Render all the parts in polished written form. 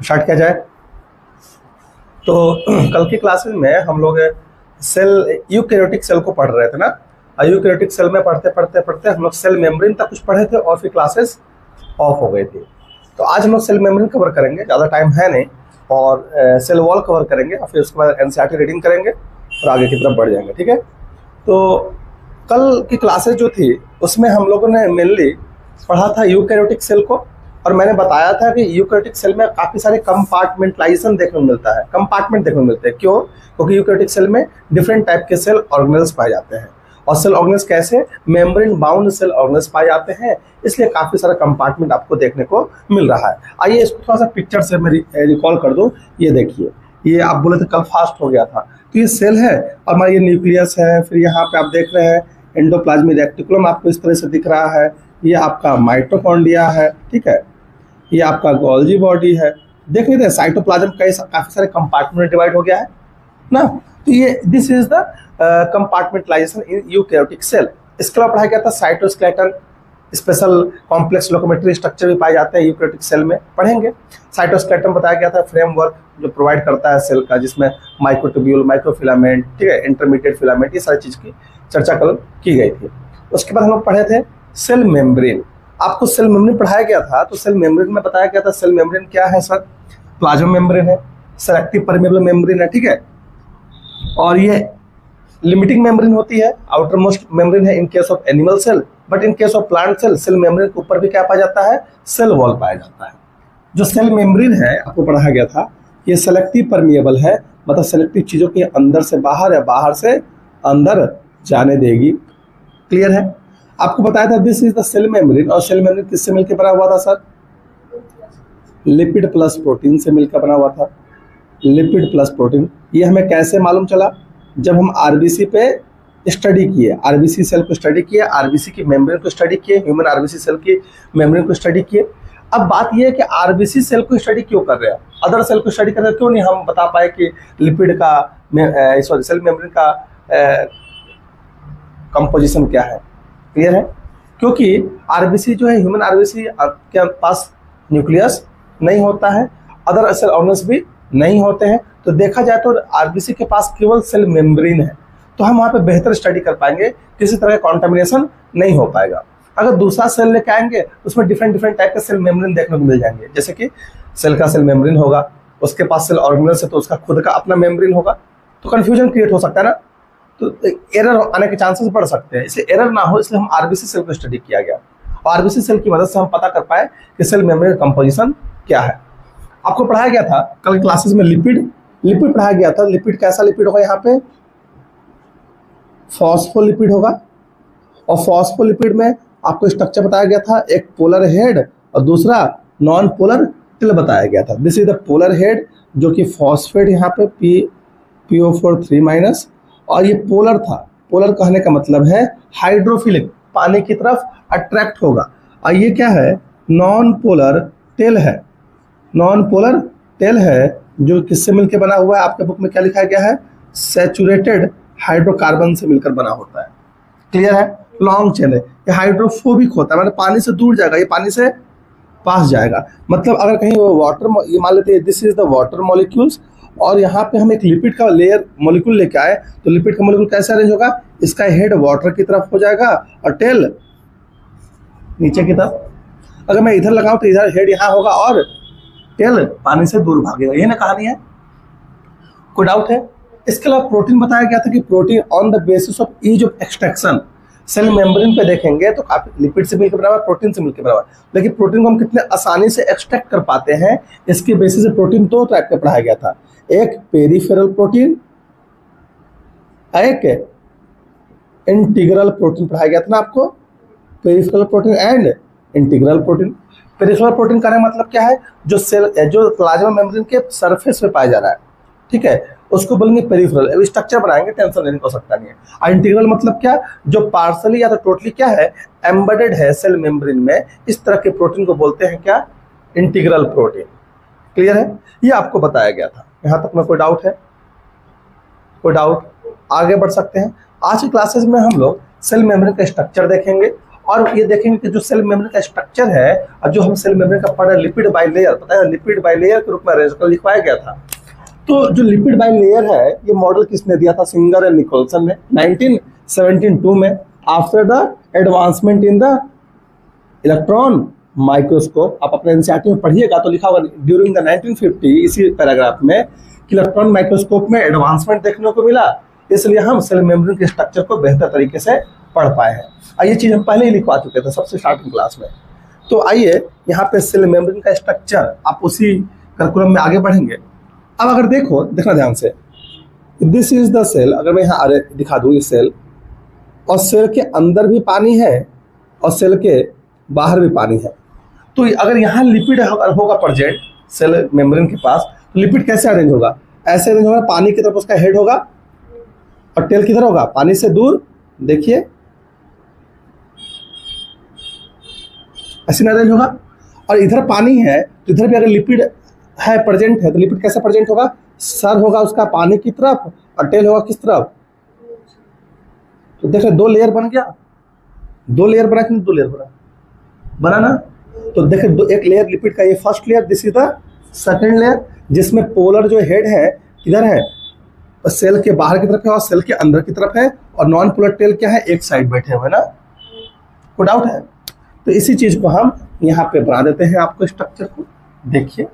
Start किया जाए। तो कल की क्लासेस में हम लोग सेल यूकैरियोटिक सेल को पढ़ रहे थे ना। यूकैरियोटिक सेल में पढ़ते पढ़ते पढ़ते हम लोग सेल मेम्ब्रेन तक कुछ पढ़े थे और फिर क्लासेस ऑफ हो गई थी। तो आज हम लोग सेल मेम्ब्रेन कवर करेंगे, ज़्यादा टाइम है नहीं, और सेल वॉल कवर करेंगे और फिर उसके बाद एनसीईआरटी रीडिंग करेंगे और आगे की तरफ बढ़ जाएंगे। ठीक है, तो कल की क्लासेस जो थी उसमें हम लोगों ने मेनली पढ़ा था यूकैरियोटिक सेल को, और मैंने बताया था कि यूकैरियोटिक सेल में काफ़ी सारे कंपार्टमेंटलाइजेशन देखने को मिलता है, कंपार्टमेंट देखने को मिलते हैं। क्यों? क्योंकि यूकैरियोटिक सेल में डिफरेंट टाइप के सेल ऑर्गेनेल्स पाए जाते हैं, और सेल ऑर्गेनेल्स कैसे मेम्ब्रेन बाउंड सेल ऑर्गेनेल्स पाए जाते हैं, इसलिए काफ़ी सारा कंपार्टमेंट आपको देखने को मिल रहा है। आइए इसको थोड़ा सा पिक्चर से मैं रिकॉल कर दूँ। ये देखिए, ये आप बोले थे कल फास्ट हो गया था, तो ये सेल है और हमारा ये न्यूक्लियस है। फिर यहाँ पे आप देख रहे हैं एंडोप्लाज्मिक रेटिकुलम आपको इस तरह से दिख रहा है, ये आपका माइटोकॉन्ड्रिया है। ठीक है, ये आपका गोल्जी बॉडी है। देख लेते हैं साइटोप्लाज्म काफ़ी सारे कंपार्टमेंट में डिवाइड हो गया है ना। तो ये this is the compartmentalisation in eukaryotic cell. इसके अलावा पढ़ाया गया था cytoskeleton, special complex locomotory structure भी पाए जाते हैं यूकैरियोटिक सेल में, पढ़ेंगे। साइटोस्केलेटन बताया गया था फ्रेमवर्क जो प्रोवाइड करता है सेल का, जिसमें माइक्रोट्यूब्यूल, माइक्रोफिलामेंट, ठीक है, इंटरमीडिएट फिलामेंट, ये सारी चीज़ की चर्चा कल की गई थी। उसके बाद हम लोग पढ़े थे सेल मेम्ब्रेन। आपको सेल मेम्ब्रेन पढ़ाया गया था, तो सेल मेम्ब्रेन में बताया गया था सेल मेम्ब्रेन क्या है सर? प्लाज्मा मेम्ब्रेन है, सेलेक्टिव परमेबल मेम्ब्रेन है, ठीक है, और ये लिमिटिंग मेम्ब्रेन होती है, आउटर मोस्ट मेम्ब्रेन है in case of animal cell, but in case of plant cell, cell membrane के ऊपर भी क्या पाया जाता है? सेल वॉल पाया जाता है। जो सेल मेम्ब्रेन है आपको पढ़ाया गया था, ये सेलेक्टिव परमिएबल है, मतलब सेलेक्टिव चीज़ों के अंदर से बाहर या बाहर से अंदर जाने देगी। क्लियर है? आपको बताया था this is the cell membrane, और सेल मेम्ब्रेन किससे मिलकर बना हुआ था सर? लिपिड प्लस प्रोटीन से मिलकर बना हुआ था। लिपिड प्लस प्रोटीन, ये हमें कैसे मालूम चला? जब हम आरबीसी पे स्टडी किए, आरबीसी सेल को स्टडी किए, आरबीसी की मेम्ब्रेन को स्टडी किए, ह्यूमन आरबीसी सेल की मेम्ब्रेन को स्टडी किए। अब बात यह है कि आरबीसी सेल को स्टडी क्यों कर रहे हैं, अदर सेल को स्टडी कर रहे हैं, क्यों नहीं हम बता पाए कि लिपिड का सॉरी सेल मेम्ब्रेन का कंपोजिशन क्या है? क्लियर है? क्योंकि आरबीसी जो है, ह्यूमन आरबीसी के पास न्यूक्लियस नहीं होता है, अदर सेल ऑर्गेन्स भी नहीं होते हैं, तो देखा जाए तो आरबीसी के पास केवल सेल मेम्ब्रेन है, तो हम वहाँ पे बेहतर स्टडी कर पाएंगे, किसी तरह का कॉन्टामिनेशन नहीं हो पाएगा। अगर दूसरा सेल लेके आएंगे उसमें डिफरेंट टाइप के सेल मेम्ब्रेन देखने को मिल जाएंगे, जैसे कि सेल का सेल मेम्ब्रेन होगा, उसके पास सेल ऑर्गेनेल्स है तो उसका खुद का अपना मेम्ब्रेन होगा, तो कन्फ्यूजन क्रिएट हो सकता है ना, तो एरर आने के चांसेस बढ़ सकते हैं। इसलिए एरर ना हो, इसलिए हम आरबीसी सेल को स्टडी किया गया, और आरबीसी सेल की मदद से हम पता कर पाए कि सेल मेम्ब्रेन कंपोजिशन क्या है। आपको पढ़ाया गया था कल क्लासेस में लिपिड पढ़ाया गया था। लिपिड कैसा लिपिड होगा? यहाँ पे फॉस्फोलिपिड होगा, और फॉस्फोलिपिड में आपको स्ट्रक्चर बताया गया था, एक पोलर हेड और दूसरा नॉन पोलर टेल बताया गया था। This is the polar head जो कि फॉस्फेट यहाँ पे PO4 3-, और ये पोलर था। पोलर कहने का मतलब है हाइड्रोफिलिक, पानी की तरफ अट्रैक्ट होगा। और ये क्या है? नॉन पोलर टेल है। नॉन पोलर टेल है जो किससे मिलकर बना हुआ है? आपके बुक में क्या लिखा गया है? सैचुरेटेड हाइड्रोकार्बन से मिलकर बना होता है। क्लियर है? लॉन्ग चेन है, ये हाइड्रोफोबिक होता है, मतलब पानी से दूर जाएगा, ये पानी से पास जाएगा। मतलब अगर कहीं वो वाटर, ये मान लेते हैं this is the water molecules, और यहाँ पे हम एक लिपिड का लेयर मॉलिक्यूल लेके आए, तो लिपिड का मॉलिक्यूल कैसे अरेंज होगा? इसका हेड वाटर की तरफ हो जाएगा और टेल नीचे की तरफ। अगर मैं इधर लगाऊं तो इधर हेड यहाँ होगा और टेल पानी से दूर भागेगा। ये ना कहानी है, कोई डाउट है? इसके अलावा प्रोटीन बताया गया था कि protein on the basis of ease of extraction, cell membrane पे देखेंगे तो काफी लिपिड से मिलकर बना हुआ, प्रोटीन से मिलकर बना हुआ, लेकिन प्रोटीन को हम कितने आसानी से एक्सट्रैक्ट कर पाते हैं, इसके बेसिस से प्रोटीन दो टाइप का पढ़ाया गया था। एक पेरिफेरल प्रोटीन, एक इंटीग्रल प्रोटीन पढ़ाया गया था ना आपको, peripheral protein and integral protein. Peripheral protein का मतलब क्या है? जो प्लाज्मा मेम्ब्रेन के सरफेस पे पाया जा रहा है, ठीक है, उसको बोलेंगे पेरिफेरल। अभी स्ट्रक्चर बनाएंगे, टेंशन लेने को सकता नहीं है। और इंटीग्रल मतलब क्या? जो पार्सली या तो टोटली क्या है, एम्बेडेड है सेल मेम्ब्रेन में, इस तरह के प्रोटीन को बोलते हैं क्या? Integral protein. क्लियर है? ये आपको बताया गया था। यहाँ तक में कोई डाउट है? कोई डाउट? आगे बढ़ सकते हैं। आज की क्लासेस में हम लोग सेल मेम्ब्रेन का स्ट्रक्चर देखेंगे और ये देखेंगे कि जो सेल मेम्ब्रेन का स्ट्रक्चर है और जो हम सेल मेम्ब्रेन का पढ़ रहे लिपिड बाइलेयर, पता है लिपिड बाइलेयर के रूप में लिखवाया गया था। तो जो लिपिड बाइलेयर है ये मॉडल किसने दिया था? सिंगर एंड निकोलसन ने 1972 में, after the advancement in the electron microscope. आप अपने एनसीईआरटी में पढ़िएगा तो लिखा होगा ड्यूरिंग द 1950, इसी पैराग्राफ में, कि इलेक्ट्रॉन माइक्रोस्कोप में एडवांसमेंट देखने को मिला, इसलिए हम सेल मेम्ब्रेन के स्ट्रक्चर को बेहतर तरीके से पढ़ पाए हैं। और ये चीज हम पहले ही लिखवा चुके थे सबसे स्टार्टिंग क्लास में। तो आइए यहाँ पे सेल मेम्ब्रेन का स्ट्रक्चर, आप उसी करिकुलम में आगे बढ़ेंगे। अब अगर देखना ध्यान से, दिस इज द सेल, अगर मैं यहाँ दिखा दूँ ये सेल, और सेल के अंदर भी पानी है और सेल के बाहर भी पानी है। तो अगर यहाँ लिपिड होगा प्रेजेंट सेल मेम्ब्रेन के पास, तो लिपिड कैसे अरेंज होगा? ऐसे अरेंज होगा, पानी की तरफ उसका हेड होगा और टेल किधर होगा? पानी से दूर। देखिए ऐसे अरेंज होगा। और इधर पानी है तो इधर भी अगर लिपिड है प्रेजेंट है तो लिपिड कैसे प्रेजेंट होगा? सर होगा उसका पानी की तरफ और टेल होगा किस तरफ? तो देखो दो लेयर बन गया, दो लेयर बना कि दो लेयर बना ना। तो देखिए एक लेयर लिपिड का, ये first layer, this is the second layer, जिसमें पोलर जो हेड है किधर है? सेल के बाहर की तरफ है और सेल के अंदर की तरफ है, और नॉन पोलर टेल क्या है? एक साइड बैठे हुए ना। कोई डाउट है? तो इसी चीज को हम यहाँ पे बना देते हैं आपको स्ट्रक्चर को। देखिए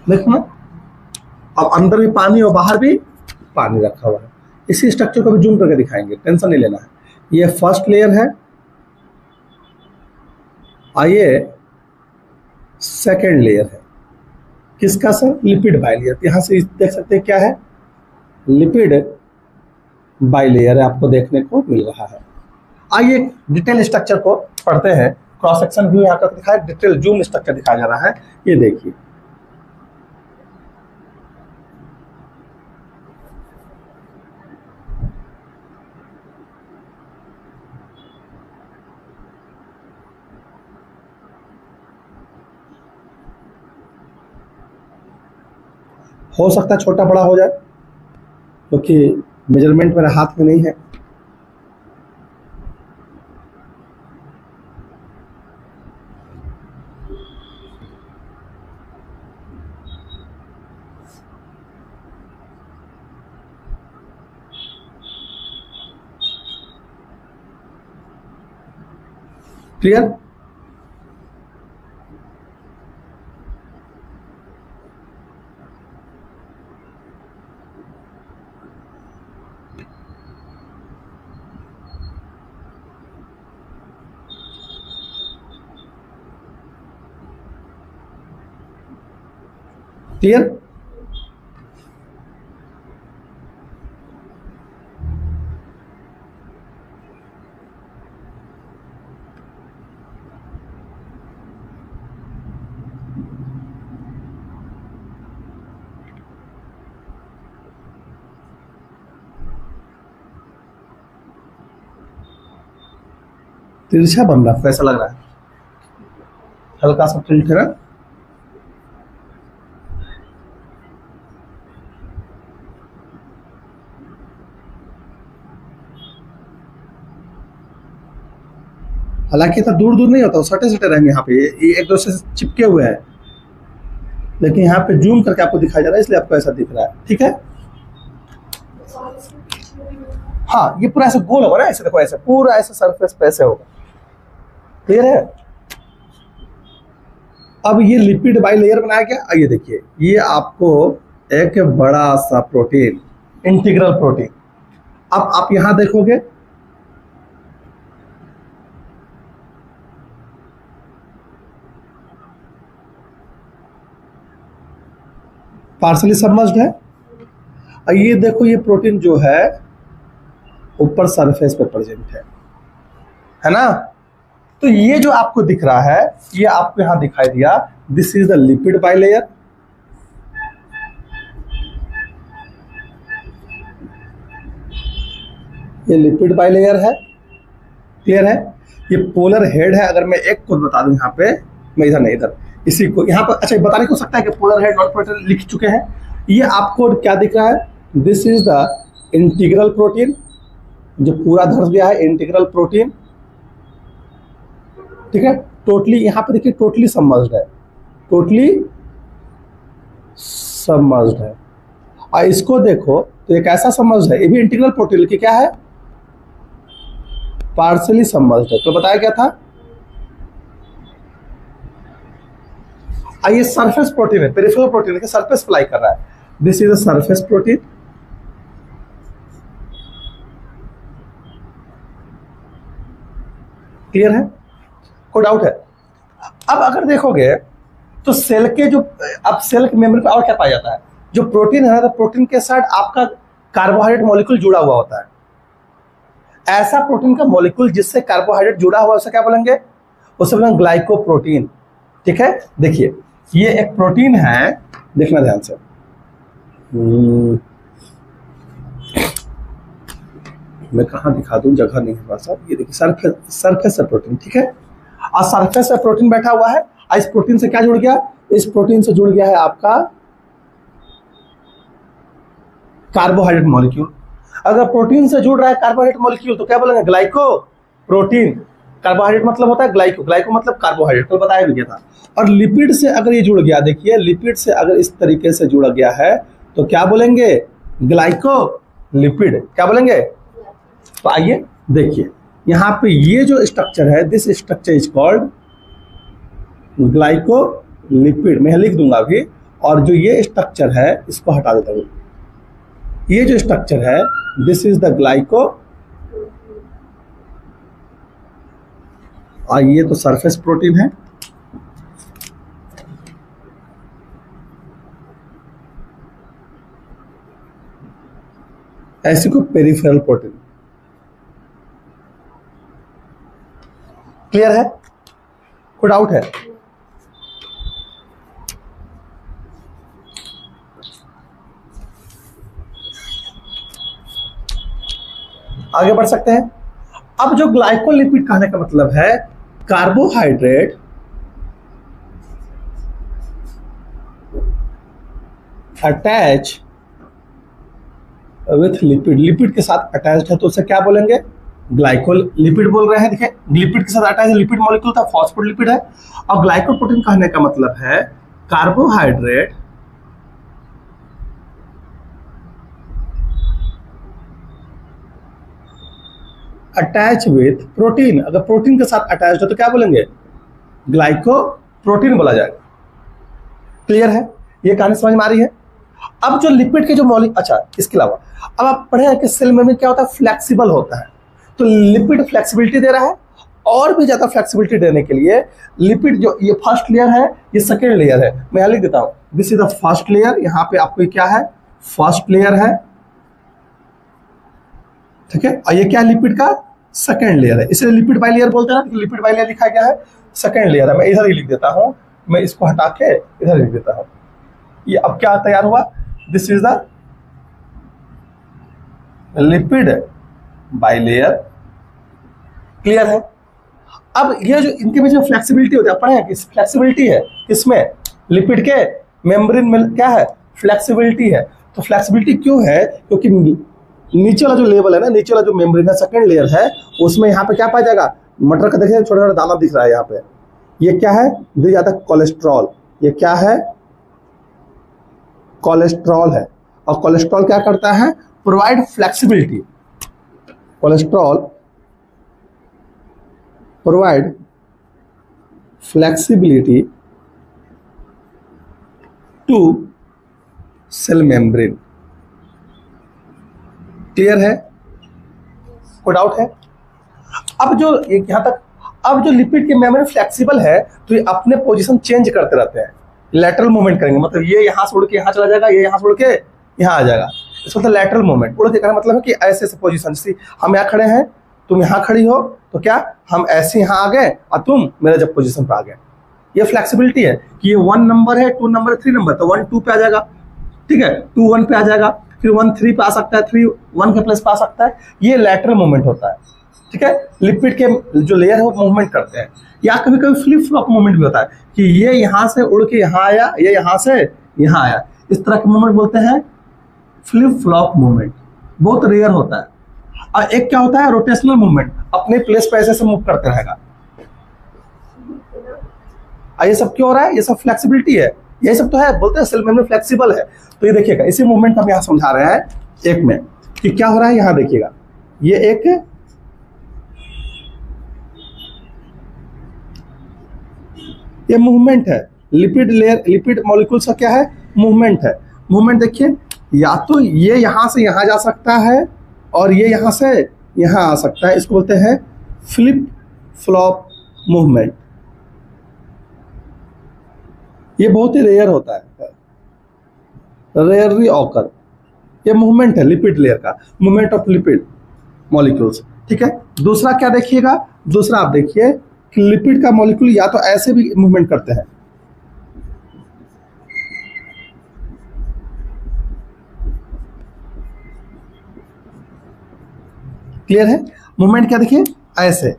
देखो ना, अब अंदर भी पानी और बाहर भी पानी रखा हुआ है। इसी स्ट्रक्चर को भी जूम करके दिखाएंगे, टेंशन नहीं लेना है। ये फर्स्ट लेयर है, आइए सेकेंड लेयर है किसका सर? Lipid bilayer. यहां से देख सकते हैं क्या है? लिपिड बाइलेयर आपको देखने को मिल रहा है। आइए डिटेल स्ट्रक्चर को पढ़ते हैं। क्रॉस सेक्शन व्यू यहाँ पर दिखाया, डिटेल जूम स्ट्रक्चर दिखाया जा रहा है। ये देखिए हो सकता है छोटा बड़ा हो जाए क्योंकि मेजरमेंट मेरे हाथ में नहीं है। क्लियर? क्लियर? तिरछा बन रहा है, कैसा लग रहा है? हल्का सा टिल्ट है ना? हालांकि इतना दूर दूर नहीं होता, सटे सटे रहेंगे यहाँ पे, ये एक दूसरे से चिपके हुए हैं, लेकिन यहाँ पे जूम करके आपको दिखाया जा रहा है इसलिए आपको ऐसा दिख रहा है। ठीक है? हाँ, ये पूरा ऐसे गोल होगा ना, ऐसे देखो, ऐसे पूरा ऐसे सरफेस पे ऐसे होगा। क्लियर है? अब ये लिपिड बाइलेयर बनाया गया। आइए देखिए, ये आपको एक बड़ा सा प्रोटीन, इंटीग्रल प्रोटीन। अब आप यहां देखोगे पार्सली सबमर्ज्ड है, और ये देखो ये प्रोटीन जो है ऊपर सरफेस पे प्रेजेंट है ना? तो ये जो आपको दिख रहा है, ये आपको यहां दिखाई दिया, this is the lipid bilayer. ये लिपिड बाइलेयर है, क्लियर है। ये पोलर हेड है। अगर मैं एक कोड बता दूं यहाँ पे, मैं इधर नहीं इधर, इसी को यहाँ पर, अच्छा बताने को सकता है कि पोलर हेड नॉन पोलर लिख चुके हैं। ये आपको क्या दिख रहा है, this is the integral protein, जो पूरा धस गया है, इंटीग्रल प्रोटीन, ठीक है। टोटली यहाँ पे देखिए टोटली सबमर्ज्ड है, टोटली सबमर्ज्ड है। और इसको देखो तो एक ऐसा सबमर्ज्ड है, ये भी इंटीग्रल प्रोटीन, लेकिन क्या है, पार्शियली सबमर्ज्ड है। तो बताया क्या था, ये सरफेस प्रोटीन है, पेरिफेरल प्रोटीन है, सरफेस फ्लाई कर रहा है। This is a surface protein, clear है, कोई डाउट है। अब अगर देखोगे तो सेल के जो, अब सेल के मेम्ब्रेन पे और क्या पाया जाता है, जो प्रोटीन है तो प्रोटीन के साथ आपका कार्बोहाइड्रेट मॉलिक्यूल जुड़ा हुआ होता है। ऐसा प्रोटीन का मॉलिक्यूल जिससे कार्बोहाइड्रेट जुड़ा हुआ है उसे क्या बोलेंगे, उसे बोलेंगे ग्लाइकोप्रोटीन, ठीक है। देखिए ये एक प्रोटीन है, देखना ध्यान से, मैं कहाँ दिखा दूं, जगह नहीं है पास। ये देखिए सरफेस प्रोटीन, ठीक है। और सरफेस प्रोटीन बैठा हुआ है, इस प्रोटीन से क्या जुड़ गया, इस प्रोटीन से जुड़ गया है आपका कार्बोहाइड्रेट मॉलिक्यूल। अगर प्रोटीन से जुड़ रहा है कार्बोहाइड्रेट मॉलिक्यूल तो क्या बोलेंगे, ग्लाइकोप्रोटीन। कार्बोहाइड्रेट मतलब होता है ग्लाइको, ग्लाइको मतलब कार्बोहाइड्रेट, तो बताया भी गया था। और लिपिड से अगर ये जुड़ गया, देखिए लिपिड से अगर इस तरीके से जुड़ गया है तो क्या बोलेंगे, ग्लाइकोलिपिड, क्या बोलेंगे। तो आइए देखिए यहाँ पे ये जो स्ट्रक्चर है, this structure is called glycolipid, मैं लिख दूंगा अभी। और जो ये स्ट्रक्चर है इसको हटा देता हूँ, ये जो स्ट्रक्चर है दिस इज द ग्लाइको, और ये तो सरफेस प्रोटीन है, ऐसी को पेरिफेरल प्रोटीन, क्लियर है, कोई डाउट है। आगे बढ़ सकते हैं। अब जो ग्लाइकोलिपिड कहने का मतलब है carbohydrate attach with lipid, lipid के साथ अटैच्ड है तो उसे क्या बोलेंगे, ग्लाइकोलिपिड बोल रहे हैं। देखिए लिपिड के साथ अटैच लिपिड मॉलिक्यूल था, फॉस्फोलिपिड है। और ग्लाइकोप्रोटीन कहने का मतलब है कार्बोहाइड्रेट अटैच विथ प्रोटीन। अगर प्रोटीन के साथ अटैच्ड है तो क्या बोलेंगे, ग्लाइकोप्रोटीन बोला जाएगा, क्लियर है। ये कहानी समझ में आ रही है। अब जो लिपिड के जो मॉलिक्यूल, अच्छा इसके अलावा अब आप पढ़े हैं कि सेल मेम्ब्रेन क्या होता है, फ्लेक्सिबल होता है। तो लिपिड फ्लेक्सिबिलिटी दे रहा है, और भी ज्यादा फ्लेक्सिबिलिटी देने के लिए लिपिड जो ये फर्स्ट लेयर है, ये सेकेंड लेयर है, मैं यहाँ लिख देता हूँ, this is the first layer. यहाँ पे आपको क्या है, फर्स्ट लेयर है, ठीक है। और ये क्या है, लिपिड का सेकेंड लेयर है, इसलिए लिपिड बाइलेयर बोलते हैं ना, लिपिड बाइलेयर लिखा गया है, सेकेंड लेयर है। मैं इधर ही लिख देता हूँ, मैं इसको हटा के इधर लिख देता हूँ। ये अब क्या तैयार हुआ, this is the lipid bilayer, clear है। अब ये जो इनके बीच में फ्लेक्सिबिलिटी होती है, पढ़े हैं कि फ्लेक्सिबिलिटी है इसमें, लिपिड के मेम्ब्रेन में क्या है, फ्लेक्सिबिलिटी है। तो फ्लेक्सिबिलिटी क्यों है, क्योंकि नीचे वाला जो लेवल है ना, नीचे वाला जो मेम्ब्रेन है, सेकंड लेयर है, उसमें यहाँ पे क्या पाया जाएगा, मटर का देखिए छोटा छोटा दाना दिख रहा है यहाँ पे, ये क्या है, दिख जाता है कोलेस्ट्रॉल। ये क्या है, कोलेस्ट्रॉल है। और कोलेस्ट्रॉल क्या करता है, provide flexibility. Cholesterol provide flexibility to cell membrane, clear है, कोई डाउट है। अब जो यहां तक, अब जो लिपिड के मेम्ब्रेन फ्लेक्सिबल है तो ये अपने पोजीशन चेंज करते रहते हैं, लैटरल मूवमेंट करेंगे, मतलब ये यहां से उड़ के यहां चला जाएगा, ये यहां से उड़ के यहां आ जाएगा, इसको मतलब लैटरल मूवमेंट। उड़ के करने मतलब है कि ऐसे ऐसे पोजीशन, जैसे हम यहाँ खड़े हैं, तुम यहाँ खड़ी हो तो क्या हम ऐसे यहाँ आ गए और तुम मेरे जब पोजीशन पे आ गए। ये फ्लेक्सिबिलिटी है कि ये 1 नंबर है, 2 नंबर है, 3 नंबर, तो 1 2 पे आ जाएगा, ठीक है, 2 1 पे आ जाएगा। फिर 1 3 पे आ सकता है, 3 1 के प्लेस पे आ सकता है, ये लैटरल मूवमेंट होता है। ठीक है, लिपिड के जो लेयर है वो मूवमेंट करते हैं। या कभी कभी फ्लिप फ्लॉप मूवमेंट भी होता है कि ये यहाँ से उड़ के यहाँ आया, ये यहाँ से यहाँ आया, इस तरह के मूवमेंट बोलते हैं फ्लिप फ्लॉप मूवमेंट, बहुत रेयर होता है। और एक क्या होता है, रोटेशनल मूवमेंट, अपने प्लेस पे ऐसे से मूव करते रहेगा। ये सब क्यों हो रहा है, ये सब फ्लेक्सिबिलिटी है, ये सब तो है, बोलते हैं सेल मेम्ब्रेन फ्लेक्सिबल है। तो ये देखिएगा, इसी मूवमेंट हम यहाँ समझा रहे हैं एक में कि क्या हो रहा है। यहाँ देखिएगा, ये एक ये मूवमेंट है, लिपिड लेयर, लिपिड मॉलिक्यूल्स का क्या है, मूवमेंट है। मूवमेंट देखिए, या तो ये यहां से यहां जा सकता है और ये यहां से यहां आ सकता है, इसको बोलते हैं फ्लिप फ्लॉप मूवमेंट। ये बहुत ही रेयर होता है, रेयरली ऑकर। ये मूवमेंट है लिपिड लेयर का, मूवमेंट ऑफ लिपिड मॉलिक्यूल्स। ठीक है, दूसरा क्या देखिएगा, दूसरा आप देखिए कि लिपिड का मॉलिक्यूल या तो ऐसे भी मूवमेंट करते हैं, क्लियर है। मूवमेंट क्या देखिए, ऐसे,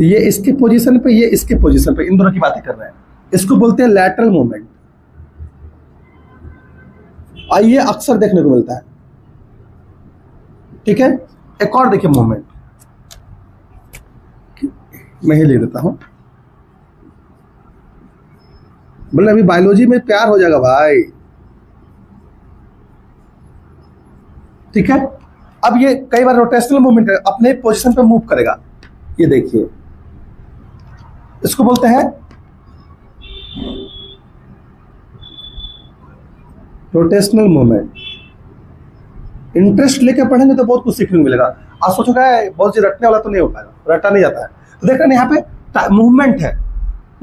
ये इसके पोजीशन पे, ये इसके पोजीशन पे, इन दोनों की बातें कर रहे हैं, इसको बोलते हैं लैटरल मूवमेंट। और ये अक्सर देखने को मिलता है। ठीक है, एक और देखिए मूवमेंट, मैं ही ले देता हूं, बोले अभी बायोलॉजी में प्यार हो जाएगा भाई। ठीक है, अब ये कई बार रोटेशनल मूवमेंट अपने पोजीशन पे मूव करेगा, ये देखिए, इसको बोलते हैं रोटेशनल मूवमेंट। इंटरेस्ट लेके पढ़ेंगे तो बहुत कुछ सीखने को मिलेगा। आज सोचोगा बहुत चीज रटने वाला तो नहीं हो पाएगा, रटा नहीं जाता है। तो देख रहे हैं यहाँ पे मूवमेंट है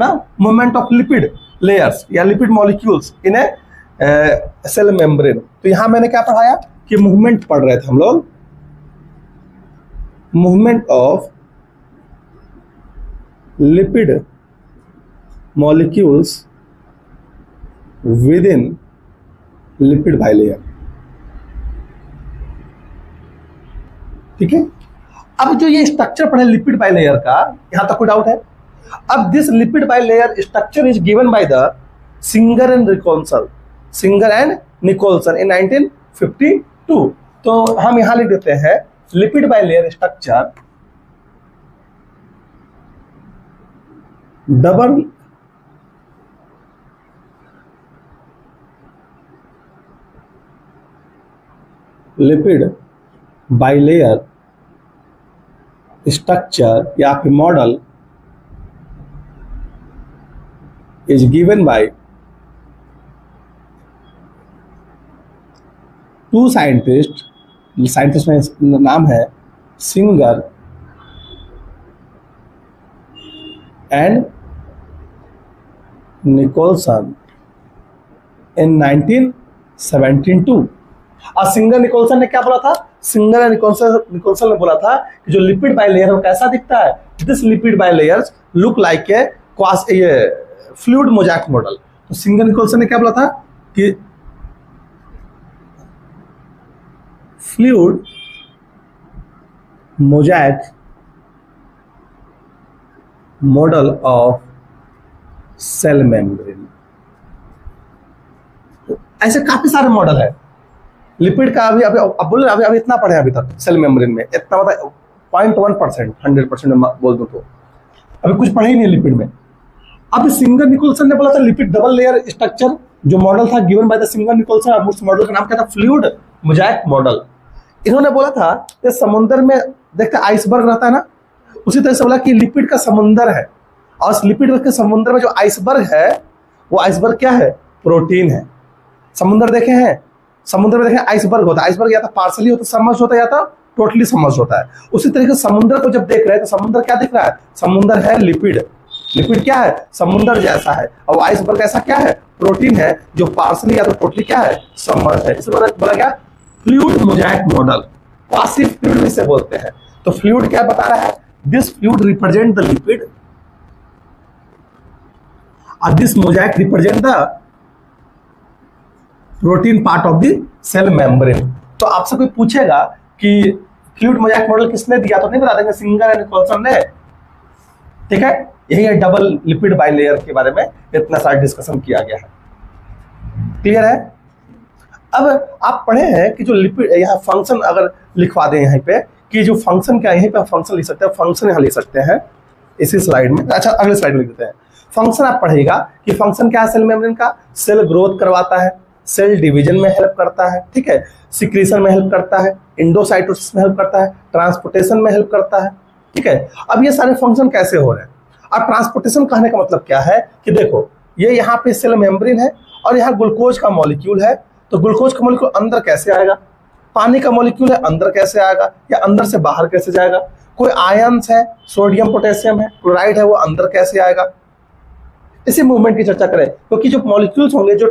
ना, मूवमेंट ऑफ लिपिड लेयर्स या lipid molecules in a cell membrane. तो यहाँ मैंने क्या पढ़ाया कि मूवमेंट पढ़ रहे थे हम लोग, movement of lipid molecules with in lipid bilayer. ठीक है, अब जो ये स्ट्रक्चर पढ़े लिपिड बाइलेयर का, यहां तक कोई डाउट है। अब this lipid bilayer structure is given by the Singer and Nicolson, Singer and Nicolson in 1952। तो हम यहां लिख देते हैं lipid bilayer structure double lipid bilayer structure या फिर model is given by two scientist, scientist में नाम है सिंगर एंड निकोल्सन इन 1972। और सिंगर निकोल्सन ने क्या बोला था, सिंगर एंड निकोल्सन ने बोला था कि जो लिपिड बाइलेयर वो कैसा दिखता है, this lipid bilayers look like a fluid mosaic model. तो सिंगर निकोल्सन ने क्या बोला था कि fluid mosaic model of cell membrane. ऐसे काफी सारे मॉडल है लिपिड का। अभी अभी इतना पढ़े अभी तक सेल मेम्ब्रेन में, इतना मतलब 0.1%, 100% में बोल दूं तो अभी कुछ पढ़े ही नहीं लिपिड में। अब सिंगर निकोल्सन ने बोला था लिपिड डबल लेयर स्ट्रक्चर, जो मॉडल था given by the singer Nicholson, और उस मॉडल का नाम क्या था, फ्लूइड मोजाइक मॉडल। इन्होंने बोला था कि समुद्र में देखते आइसबर्ग रहता है ना, उसी तरह से बोला कि लिपिड का समुद्र है, और लिपिड के समुद्र में जो आइसबर्ग है वो आइसबर्ग क्या है, प्रोटीन है। समुद्र देखे हैं, समुद्र में देखें आइसबर्ग होता है, आइसबर्ग या तो पार्सली होता है, सबमर्ज्ड होता है, या तो टोटली सबमर्ज्ड होता है। उसी तरीके से समुद्र को जब देख रहे हैं तो समुद्र क्या दिख रहा है, समुद्र है लिपिड। लिपिड क्या है, समुद्र जैसा है, और आइसबर्ग ऐसा क्या है, प्रोटीन है, जो पार्सली या तो टोटली क्या है, सबमर्ज्ड है। इसलिए बोला गया fluid mosaic model, passive fluid इसे बोलते हैं। तो फ्लूइड क्या बता रहा है, this fluid represent the lipid और this mosaic represent the protein part of the cell membrane. तो आपसे कोई पूछेगा कि फ्लूइड मोज़ेक मॉडल किसने दिया, तो नहीं बता देंगे, सिंगर एंड निकोलसन ने। ठीक है, यही है डबल लिपिड बाइलेयर के बारे में इतना सारा डिस्कशन किया गया है। क्लियर है? अब आप पढ़े हैं कि जो लिपिड, यहाँ फंक्शन अगर लिखवा दें यहाँ पे कि जो फंक्शन क्या है, यहीं पे फंक्शन लिख सकते हैं, फंक्शन यहाँ लिख सकते हैं इसी स्लाइड में। अच्छा, अगले स्लाइड में लिख देते हैं। फंक्शन आप पढ़ेगा कि फंक्शन क्या है सेल मेम्ब्रेन का, सेल ग्रोथ करवाता है, सेल डिवीजन में हेल्प करता है, ठीक है, सिक्रीशन में हेल्प करता है, इंडोसाइटोसिस में हेल्प करता है, ट्रांसपोर्टेशन में हेल्प करता है। ठीक है, अब ये सारे फंक्शन कैसे हो रहे हैं? अब ट्रांसपोर्टेशन कहने का मतलब क्या है कि देखो, ये यहाँ पे सेल मेम्ब्रेन है और यहाँ ग्लूकोज का मॉलिक्यूल है, तो ग्लूकोज का मॉलिक्यूल अंदर कैसे आएगा, पानी का मॉलिक्यूल है अंदर कैसे आएगा, या अंदर से बाहर कैसे जाएगा, कोई आयन्स है, सोडियम पोटेशियम है, क्लोराइड है, वो अंदर कैसे आएगा, इसी मूवमेंट की चर्चा करें। क्योंकि जो मॉलिक्यूल्स होंगे, जो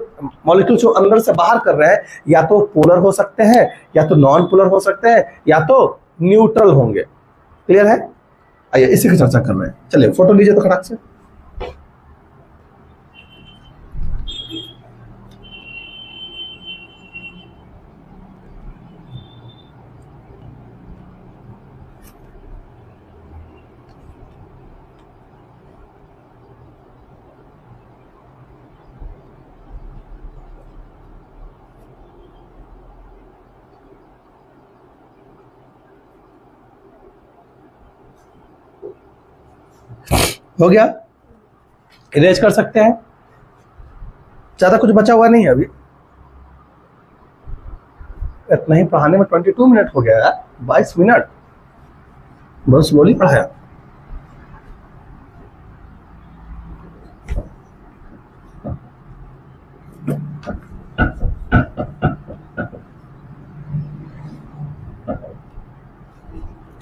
मॉलिक्यूल्स जो अंदर से बाहर कर रहे हैं, या तो पोलर हो सकते हैं, या तो नॉन पोलर हो सकते हैं, या तो न्यूट्रल होंगे। क्लियर है? आइए इसी की चर्चा कर रहे हैं। चलिए फोटो लीजिए तो खटाक से। हो गया? इरेज कर सकते हैं, ज्यादा कुछ बचा हुआ नहीं है अभी। इतना ही पढ़ाने में 22 मिनट हो गया यार, 22 मिनट, बहुत स्लोली पढ़ाया।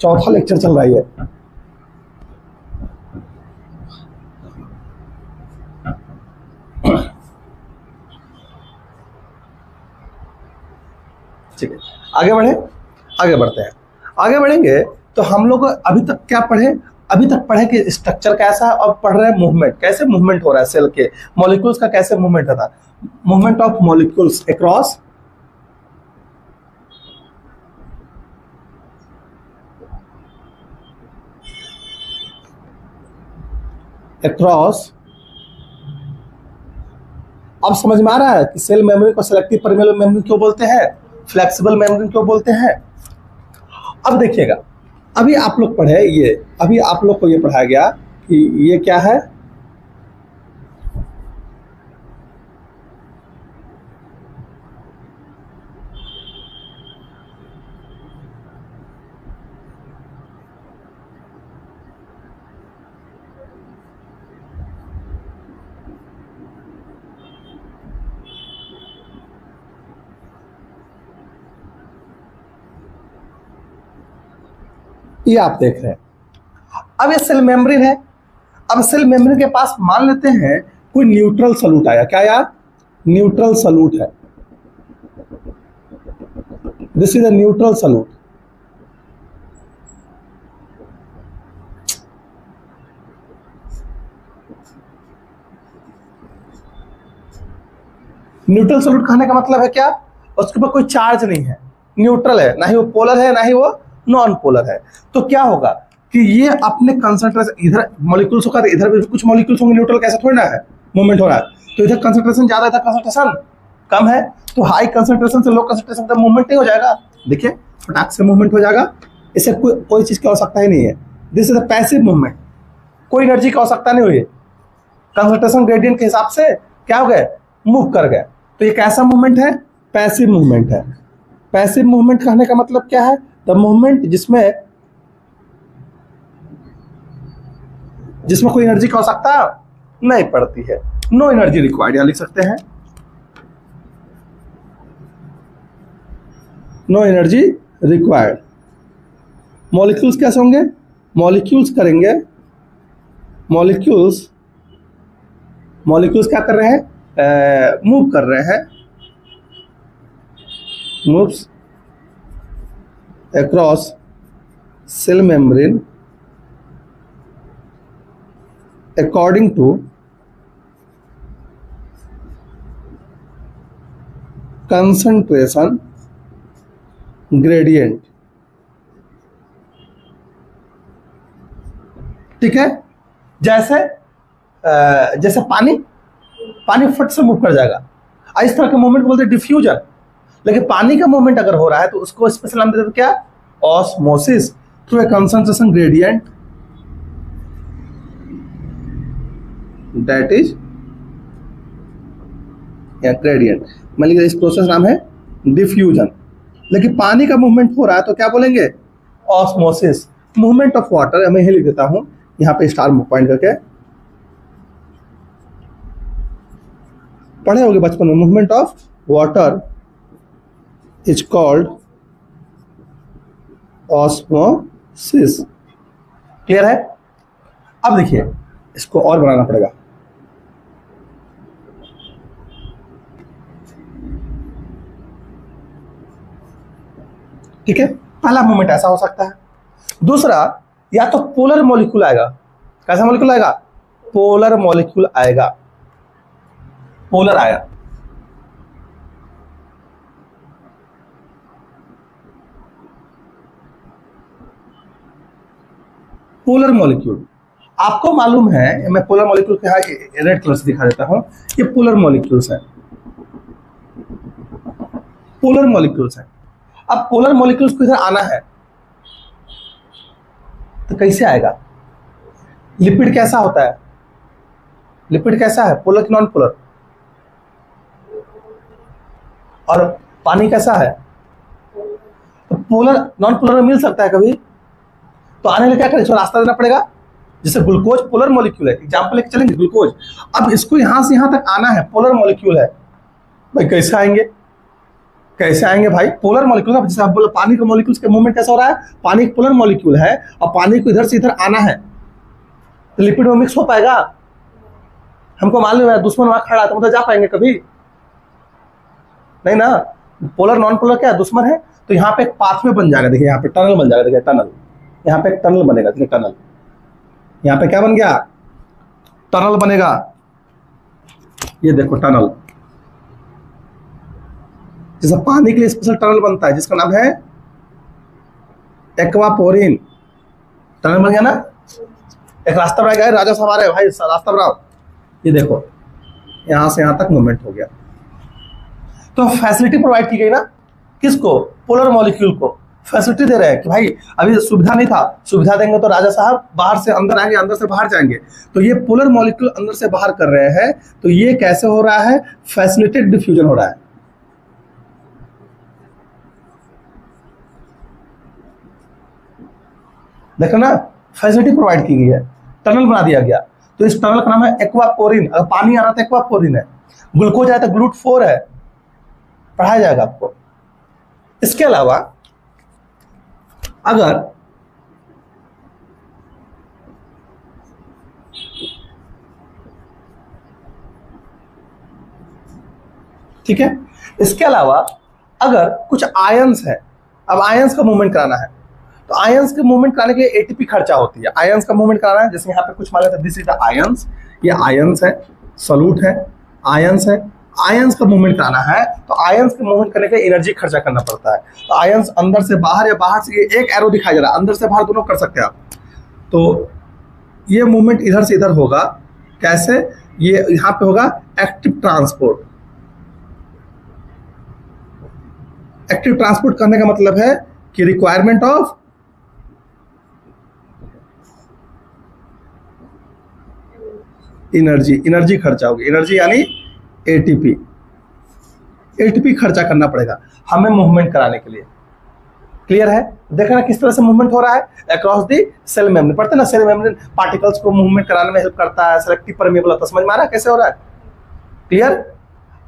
चौथा लेक्चर चल रहा है। ठीक है, आगे बढ़े, आगे बढ़ते हैं। आगे बढ़ेंगे तो हम लोग अभी तक क्या पढ़े? अभी तक पढ़े कि स्ट्रक्चर कैसा है, और पढ़ रहे हैं मूवमेंट, कैसे मूवमेंट हो रहा है सेल के, मॉलिक्यूल्स का कैसे मूवमेंट होता है, movement of molecules across across. अब समझ में आ रहा है कि सेल मेम्ब्रेन को सेलेक्टिव परमेबल मेम्ब्रेन क्यों बोलते हैं, फ्लेक्सिबल मेम्ब्रेन क्यों बोलते हैं। अब देखिएगा, अभी आप लोग पढ़े ये, अभी आप लोग को ये पढ़ाया गया कि ये क्या है, ये आप देख रहे हैं। अब ये सेल मेम्ब्रेन है। अब सेल मेम्ब्रेन के पास मान लेते हैं कोई न्यूट्रल सॉल्यूट आया, क्या यार, न्यूट्रल सॉल्यूट है, this is a neutral solute. Neutral solute कहने का मतलब है क्या, उसके ऊपर कोई चार्ज नहीं है, न्यूट्रल है, ना ही वो पोलर है ना ही वो नॉन पोलर है। तो क्या होगा कि ये अपने कंसंट्रेशन, इधर मॉलिक्यूल्स होगा, इधर भी कुछ मॉलिक्यूल्स होंगे न्यूट्रल, कैसे थोड़ी ना है, मूवमेंट हो रहा है, तो इधर कंसंट्रेशन ज्यादा, इधर कंसंट्रेशन कम है, तो हाई कंसंट्रेशन से लो कंसंट्रेशन तक मूवमेंट नहीं हो जाएगा। देखिए फटाक से मूवमेंट हो जाएगा, इससे कोई चीज की आवश्यकता ही नहीं है। This is a passive movement, कोई एनर्जी की आवश्यकता नहीं हुई, कंसंट्रेशन ग्रेडियंट के हिसाब से क्या हो गए, मूव कर गए। तो ये कैसा मूवमेंट है, पैसिव मूवमेंट है। पैसिव मूवमेंट कहने का मतलब क्या है, द मूवमेंट जिसमें कोई एनर्जी की आवश्यकता नहीं पड़ती है, नो एनर्जी रिक्वायर्ड, यहां लिख सकते हैं नो एनर्जी रिक्वायर्ड। मॉलिक्यूल्स कैसे होंगे, मॉलिक्यूल्स करेंगे, मॉलिक्यूल्स क्या कर रहे हैं, मूव कर रहे हैं, moves across cell membrane concentration gradient. ठीक है, जैसे जैसे पानी फट से मूव कर जाएगा, इस तरह के मूवमेंट को बोलते हैं डिफ्यूजन। लेकिन पानी का मूवमेंट अगर हो रहा है तो उसको स्पेशल नाम देते हैं क्या, osmosis through a concentration gradient, that is gradient. मान लीजिए इस प्रोसेस नाम है डिफ्यूजन। लेकिन पानी का मूवमेंट हो रहा है तो क्या बोलेंगे, ऑस्मोसिस। मूवमेंट ऑफ वाटर, मैं यही लिख देता हूं यहां पे स्टार पॉइंट करके, पढ़े होंगे बचपन में, movement of water is called osmosis. Clear है? अब देखिए इसको और बनाना पड़ेगा। ठीक है, पहला मूवमेंट ऐसा हो सकता है। दूसरा, या तो पोलर मॉलिक्यूल आएगा। कैसा मॉलिक्यूल आएगा, पोलर मॉलिक्यूल आएगा, पोलर आया। पोलर मॉलिक्यूल आपको मालूम है, मैं पोलर मॉलिक्यूल के यहाँ रेड कलर से दिखा देता हूं, ये पोलर मॉलिक्यूल्स हैं, पोलर मॉलिक्यूल्स हैं। अब पोलर मॉलिक्यूल्स को इधर आना है तो कैसे आएगा? लिपिड कैसा होता है, लिपिड कैसा है, पोलर कि नॉन पोलर? और पानी कैसा है? तो पोलर नॉन पोलर में मिल सकता है कभी, तो आने लिए क्या करें, इसको रास्ता देना पड़ेगा। जैसे ग्लूकोज पोलर मॉलिक्यूल है, एग्जांपल लेके चलेंगे ग्लूकोज। अब इसको यहां से यहां तक आना है, पोलर मॉलिक्यूल है भाई, कैसे आएंगे, कैसे आएंगे भाई? पोलर मॉलिक्यूल ना, जैसे आप बोले पानी का मॉलिक्यूल्स का मूवमेंट कैसा हो रहा है, पानी एक पोलर मॉलिक्यूल है और पानी को इधर से इधर आना है तो लिपिड में मिक्स हो पाएगा? हमको मालूम है दुश्मन वहां खड़ा है तो मतलब जा पाएंगे कभी नहीं ना। पोलर नॉन पोलर क्या है, दुश्मन है। तो यहाँ पे एक पाथवे बन जाएगा, देखिए यहाँ पे टनल बन जाएगा, देखिए टनल, यहाँ पे एक टनल बनेगा, देखिए टनल, यहाँ पे क्या बन गया, टनल बनेगा। ये देखो टनल, जैसे पानी के लिए स्पेशल टनल बनता है जिसका नाम है एक्वापोरिन, टनल बन गया ना। एक रास्ता बना गया, राजा साहब आ रहे हैं भाई, रास्ता बनाओ। ये देखो यहां से यहां तक मूवमेंट हो गया। तो फैसिलिटी प्रोवाइड की गई ना, किसको, पोलर मॉलिक्यूल को फैसिलिटी दे रहे हैं कि भाई अभी सुविधा नहीं था, सुविधा देंगे तो राजा साहब बाहर से अंदर आएंगे, अंदर से बाहर जाएंगे। तो ये पोलर मॉलिक्यूल अंदर से बाहर कर रहे हैं, तो ये कैसे हो रहा है, फैसिलिटेड डिफ्यूजन हो रहा है। देखो ना, फैसिलिटी प्रोवाइड की गई है, टनल बना दिया गया। तो इस टनल का नाम है एक्वापोरिन। अगर पानी आ रहा था एक्वापोरिन है, ग्लूकोज आया तो ग्लूट4 है, पढ़ाया जाएगा आपको। इसके अलावा अगर ठीक है, इसके अलावा अगर कुछ आयंस है, अब आयंस का मूवमेंट कराना है तो आयंस के मूवमेंट कराने के लिए एटीपी खर्चा होती है। आयंस का मूवमेंट कराना है, जैसे यहाँ पे कुछ मान लेते हैं दिस इज द आयंस, ये आयंस है, सॉल्यूट है, आयंस है। आयंस का मूवमेंट कराना है तो आयंस के मूवमेंट करने के लिए एनर्जी खर्चा करना पड़ता है। तो आयंस अंदर से बाहर या बाहर से, ये एक एरो दिखाई दे रहा है, अंदर से बाहर दोनों कर सकते हैं आप। तो ये मूवमेंट इधर से इधर होगा, कैसे, ये यहाँ पे होगा एक्टिव ट्रांसपोर्ट। एक्टिव ट्रांसपोर्ट करने का मतलब है कि रिक्वायरमेंट ऑफ एनर्जी, एनर्जी खर्चा होगी, एनर्जी यानी एटीपी, एटीपी खर्चा करना पड़ेगा हमें मूवमेंट कराने के लिए। क्लियर है? देखना किस तरह से मूवमेंट हो रहा है अक्रॉस दी सेल मेम्ब्रेन। पढ़ते ना, सेल मेम्ब्रेन पार्टिकल्स को मूवमेंट कराने में हेल्प करता है, सेलेक्टिव परमेबल होता है। समझ में आ रहा है कैसे हो रहा है? क्लियर?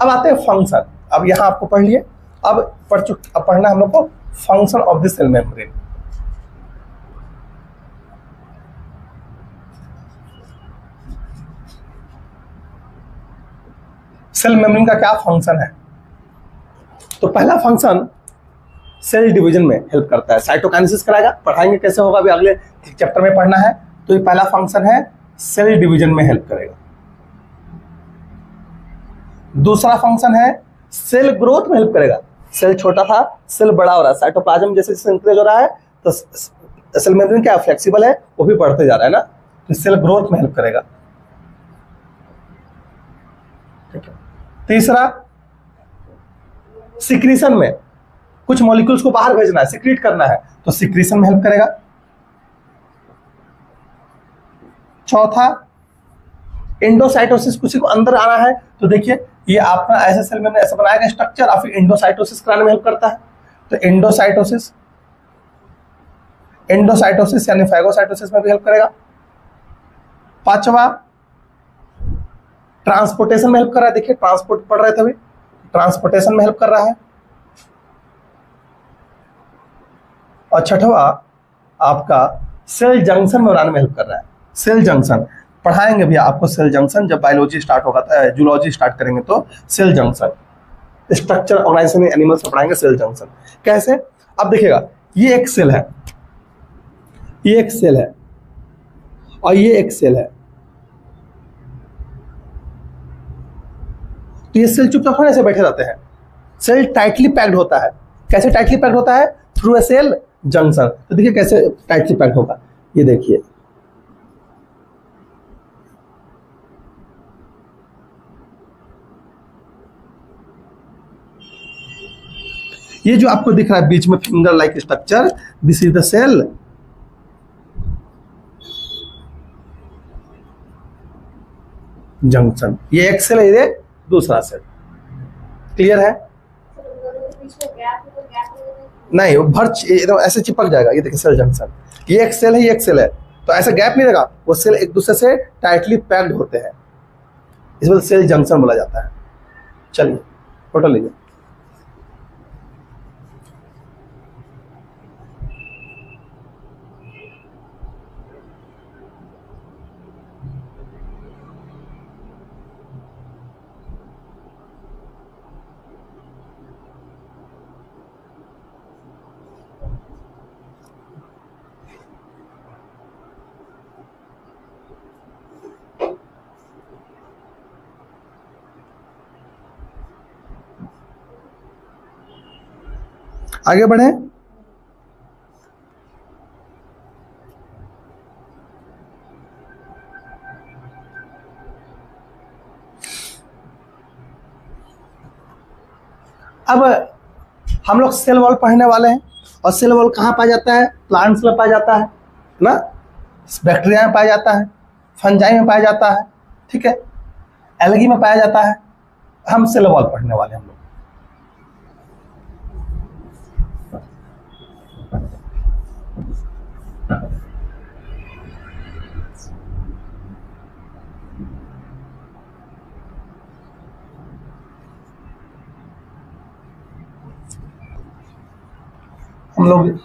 अब आते हैं फंक्शन। अब यहाँ आपको पढ़ लिए, अब पढ़ना हम लोग को function of the cell membrane. Cell membrane का क्या फंक्शन है? तो पहला फंक्शन सेल डिवीजन में हेल्प करता है, साइटोकाइनेसिस कराएगा, पढ़ाएंगे कैसे होगा अभी अगले चैप्टर में पढ़ना है। तो ये पहला फंक्शन है, सेल डिवीजन में हेल्प करेगा। दूसरा फंक्शन है सेल ग्रोथ में हेल्प करेगा। सेल छोटा था, सेल बड़ा हो रहा है, साइटोप्लाज्म जैसे जैसे इंक्रीज हो रहा है तो सेल मेम्ब्रेन क्या फ्लेक्सिबल है, वो भी बढ़ते जा रहा है ना, तो सेल ग्रोथ में हेल्प करेगा। ठीक है। तीसरा, सिक्रीशन में कुछ मॉलिक्यूल्स को बाहर भेजना है, सिक्रीट करना है, तो सिक्रीशन में हेल्प करेगा। चौथा, एंडोसाइटोसिस, किसी को अंदर आना है तो देखिए ये आपका ऐसे सेल में ऐसा बनाएगा स्ट्रक्चर और फिर एंडोसाइटोसिस कराने में हेल्प करता है, तो एंडोसाइटोसिस यानी फैगोसाइटोसिस में भी हेल्प करेगा। पांचवा, ट्रांसपोर्टेशन में हेल्प कर रहा है, देखिए ट्रांसपोर्ट पढ़ रहे थे अभी, ट्रांसपोर्टेशन में हेल्प कर रहा है। और छठवा आपका सेल जंक्शन में बनाने में हेल्प कर रहा है। सेल जंक्शन पढ़ाएंगे भैया आपको, सेल जंक्शन जब बायोलॉजी स्टार्ट होगा, जूलॉजी स्टार्ट करेंगे तो cell junction structure organisation animals में पढ़ाएंगे सेल जंक्शन कैसे। अब देखिएगा ये एक सेल है, ये एक सेल है और ये एक सेल है, तो ये सेल चुपचाप होने से बैठे रहते हैं। सेल टाइटली पैक्ड होता है, कैसे टाइटली पैक्ड होता है, थ्रू ए सेल जंक्शन। तो देखिए कैसे टाइटली पैक्ड होगा, ये देखिए ये जो आपको दिख रहा है बीच में finger like structure, this is the cell junction. ये एक सेल है, ये दूसरा सेल। क्लियर है? नहीं वो भर एकदम ऐसे चिपक जाएगा, ये देखिए सेल जंक्शन, ये एक सेल है, ये एक सेल है, तो ऐसा गैप नहीं रहेगा, वो सेल एक दूसरे से टाइटली पैक्ड होते हैं, इस वजह से सेल जंक्शन बोला जाता है। चलिए फोटो लीजिए। आगे बढ़े। अब हम लोग सेल वॉल पढ़ने वाले हैं, और सेल वॉल कहाँ पाया जाता है, प्लांट्स में पाया जाता है ना, बैक्टीरिया में पाया जाता है, फंजाई में पाया जाता है, ठीक है, एल्गी में पाया जाता है। हम सेल वॉल पढ़ने वाले हैं हम लोग। हम लोग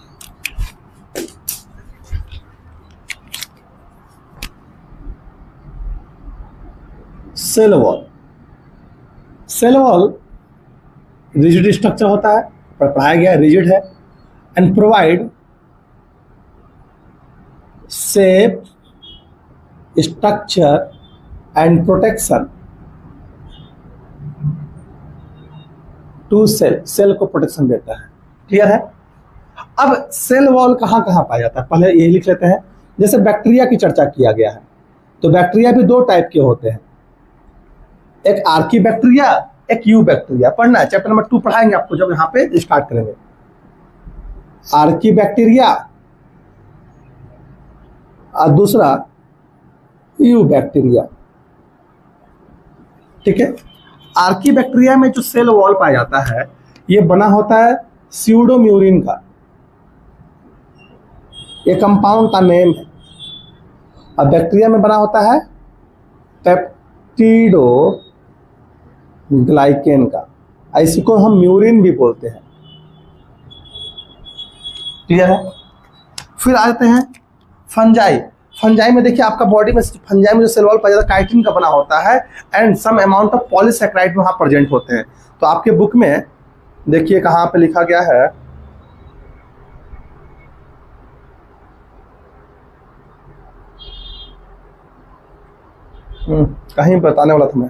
cell wall, cell wall rigid structure होता है, पर पढ़ाया गया रिजिड है, and provide shape, structure and protection to cell, cell को प्रोटेक्शन देता है। क्लियर है? अब सेल वॉल कहाँ कहाँ पाया जाता है, पहले ये लिख लेते हैं। जैसे बैक्टीरिया की चर्चा किया गया है, तो बैक्टीरिया भी दो टाइप के होते हैं, एक आर्की बैक्टीरिया, एक यू बैक्टीरिया। पढ़ना है, चैप्टर नंबर 2 पढ़ाएंगे आपको जब यहाँ पे स्टार्ट करेंगे। आर्की बैक्टीरिया और दूसरा यू बैक्टीरिया, ठीक है। आर्की बैक्टीरिया में जो सेल वॉल पाया जाता है, ये बना होता है स्यूडोम्यूरिन का, ये कंपाउंड का नेम है। और बैक्टीरिया में बना होता है पेप्टिडो ग्लाइकेन का, इसी को हम म्यूरिन भी बोलते हैं। क्लियर है? फिर आते हैं फंजाई। फंजाई में देखिए आपका बॉडी में, फंजाई में जो सेल वॉल पाया जाता है काइटिन का बना होता है, and some amount of polysaccharide वहां प्रेजेंट होते हैं। तो आपके बुक में देखिए कहाँ पे लिखा गया है, कहीं बताने वाला था मैं,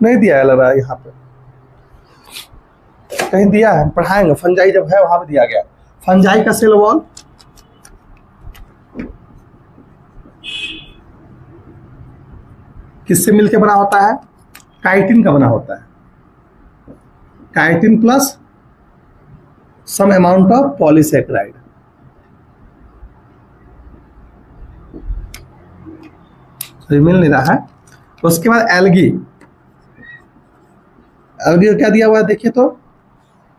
नहीं दिया है लग रहा है यहाँ पे, कहीं दिया है, पढ़ाएंगे। फंजाई जब है वहां पे दिया गया। फंजाई का सेल वॉल किससे मिलकर बना होता है? काइटिन का बना होता है। Chitin plus some amount of polysaccharide. मिल नहीं रहा है। उसके बाद एल्गी, एल्गी का क्या दिया हुआ है देखिए तो,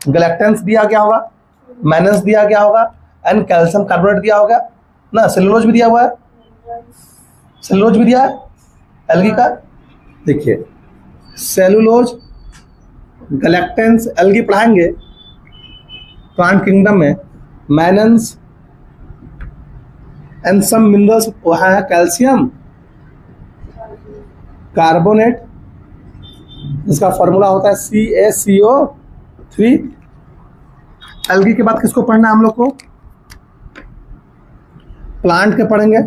गैलेक्टेंस दिया गया होगा, मैनस दिया गया होगा, एंड कैल्शियम कार्बोनेट दिया होगा ना। सेलुलोज भी दिया हुआ है, सेलुलोज भी दिया है एल्गी का। देखिए सेलुलोज, गैलेक्टेंस, एल्गी पढ़ाएंगे प्लांट किंगडम में। मैनस एंड सम मिनरल्स, वहाँ है कैल्शियम कार्बोनेट, इसका फॉर्मूला होता है CaCO3। एल्गी के बाद किसको पढ़ना है हम लोग को? प्लांट के पढ़ेंगे।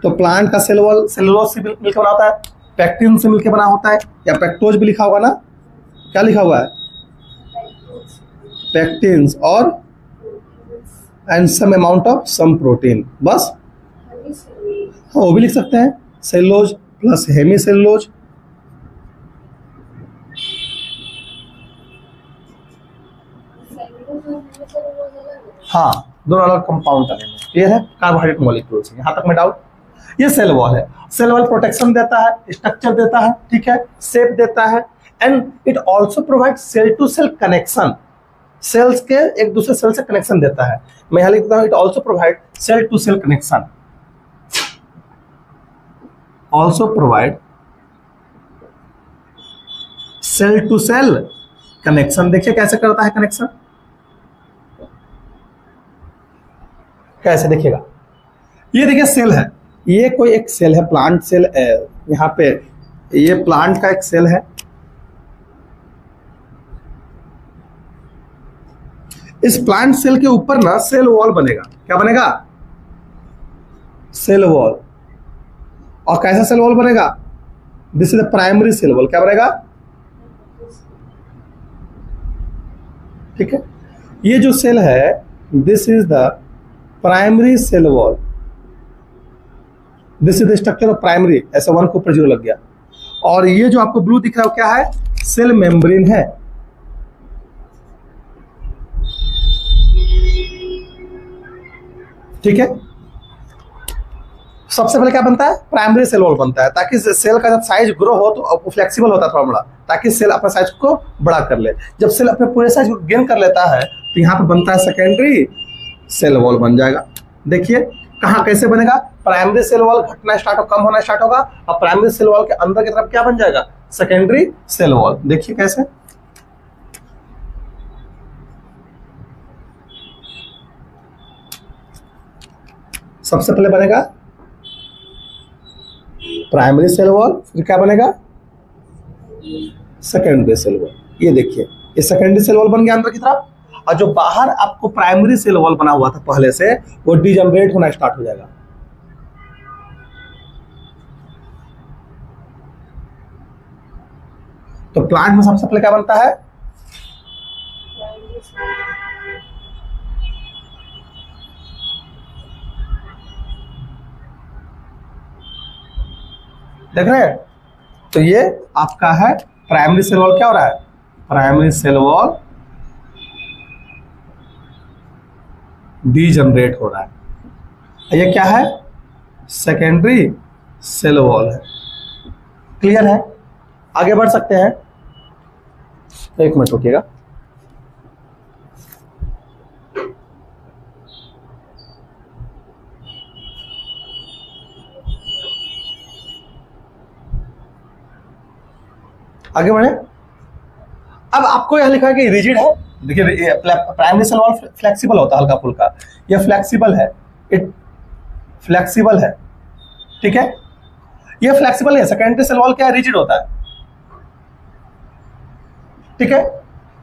तो प्लांट का सेल वॉल सेलुलोज से मिलकर बना होता है, पैक्टिन से मिलकर बना होता है, या पैक्टोज भी लिखा होगा ना। क्या लिखा हुआ है? पैक्टिन्स और and some amount of some protein, बस। हाँ वो भी लिख सकते हैं, सेलुलोज प्लस हेमी सेलुलोज। हाँ दोनों अलग कंपाउंड बनेंगे। क्लियर है? कार्बोहाइड्रेट मॉलिक्यूल्स, यहाँ तक में डाउट? ये सेल वॉल है। सेल वॉल प्रोटेक्शन देता है, स्ट्रक्चर देता है, ठीक है, शेप देता है, and it also provide cell to cell connection. Cells के एक दूसरे सेल से कनेक्शन देता है। मैं यहाँ लिखता हूँ it also provide cell to cell connection, also provide cell to cell connection. देखिए कैसे करता है कनेक्शन, कैसे देखिएगा। ये देखिए सेल है, ये कोई एक सेल है, प्लांट सेल है। यहाँ पे ये प्लांट का एक सेल है। इस प्लांट सेल के ऊपर ना सेल वॉल बनेगा। क्या बनेगा? Cell wall. और कैसा सेल वॉल बनेगा? This is the primary cell wall. क्या बनेगा? ठीक है, ये जो सेल है this is the primary cell wall. This is the structure of primary. ऐसा 1 के ऊपर 0 लग गया। और ये जो आपको ब्लू दिख रहा है क्या है? सेल मेम्ब्रेन है। ठीक है, सबसे पहले क्या बनता है? प्राइमरी सेल वॉल बनता है, ताकि सेल का जब साइज ग्रो हो तो फ्लेक्सिबल होता है थोड़ा बड़ा, ताकि सेल अपने साइज को बड़ा कर ले। जब सेल अपने पूरे साइज को गेन कर लेता है तो यहाँ पे बनता है सेकेंडरी सेल वॉल बन जाएगा। देखिए कहाँ कैसे बनेगा? प्राइमरी सेल वॉल घटना स्टार्ट हो, कम होना स्टार्ट होगा, और प्राइमरी सेल वॉल के अंदर की तरफ क्या बन जाएगा? Secondary cell wall. देखिए कैसे, सबसे पहले बनेगा प्राइमरी सेल वॉल, फिर क्या बनेगा? Secondary cell wall. ये देखिए ये सेकेंडरी सेल वॉल बन गया अंदर की तरफ, और जो बाहर आपको प्राइमरी सेल वॉल बना हुआ था पहले से, वो डिजनरेट होना स्टार्ट हो जाएगा। तो प्लांट में सबसे पहले क्या बनता है? देख रहे हैं? तो ये आपका है प्राइमरी सेल वॉल। क्या हो रहा है? प्राइमरी सेल वॉल डीजनरेट हो रहा है। ये क्या है? सेकेंडरी सेल वॉल है। क्लियर है? आगे बढ़ सकते हैं? एक मिनट रुकिएगा। आगे बढ़े। अब आपको यह लिखा है कि रिजिड है। देखिए प्राइमरी सेल वॉल फ्लेक्सिबल होता है, हल्का फुल्का। यह फ्लेक्सिबल है, इट फ्लेक्सिबल है। ठीक है, यह फ्लेक्सिबल है। सेकेंडरी सेल वॉल क्या है? रिजिड होता है। ठीक है,